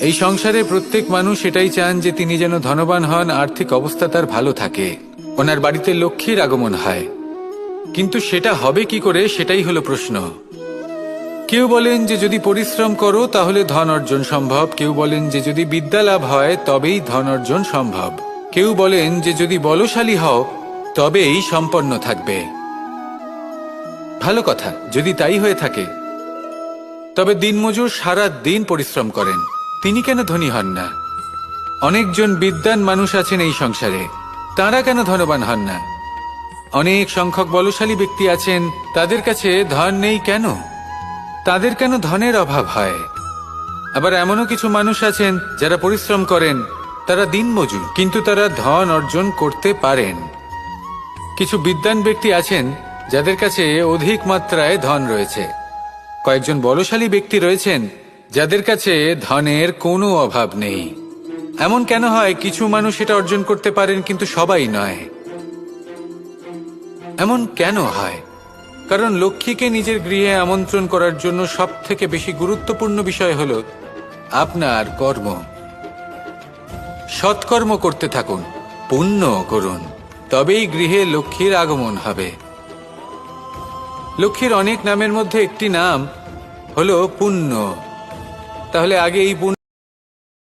এই সংসারে প্রত্যেক মানুষ এটাই চান যে তিনি যেন ধনবান হন, আর্থিক অবস্থা তার ভালো থাকে, ওনার বাড়িতে লক্ষ্মীর আগমন হয়। কিন্তু সেটা হবে কি করে, সেটাই হলো প্রশ্ন। কেউ বলেন যে যদি পরিশ্রম করো তাহলে ধন অর্জন সম্ভব, কেউ বলেন যে যদি বিদ্যা লাভ হয় তবেই ধন অর্জন সম্ভব, কেউ বলেন যে যদি বলশালী হও তবেই সম্পন্ন থাকবে। ভালো কথা, যদি তাই হয়ে থাকে, তবে দিনমজুর সারা দিন পরিশ্রম করেন, তিনি কেন ধনী হন না? অনেকজন বিদ্বান মানুষ আছেন এই সংসারে, তাঁরা কেন ধনবান হন না? অনেক সংখ্যক বলশালী ব্যক্তি আছেন, তাদের কাছে ধন নেই কেন? তাদের কেন ধনের অভাব হয়? আবার এমনও কিছু মানুষ আছেন যারা পরিশ্রম করেন, তারা দিনমজুর, কিন্তু তারা ধন অর্জন করতে পারেন। কিছু বিদ্বান ব্যক্তি আছেন যাদের কাছে অধিক মাত্রায় ধন রয়েছে। কয়েকজন বলশালী ব্যক্তি রয়েছেন যাদের কাছে ধনের কোনো অভাব নেই। এমন কেন হয় কিছু মানুষ এটা অর্জন করতে পারেন কিন্তু সবাই নয়? এমন কেন হয়? কারণ লক্ষ্মীকে নিজের গৃহে আমন্ত্রণ করার জন্য সবথেকে বেশি গুরুত্বপূর্ণ বিষয় হলো আপনার কর্ম। সৎকর্ম করতে থাকুন, পুণ্য করুন, তবেই গৃহে লক্ষ্মীর আগমন হবে। লক্ষ্মীর অনেক নামের মধ্যে একটি নাম হলো পুণ্য। তাহলে আগে এই পুণ্য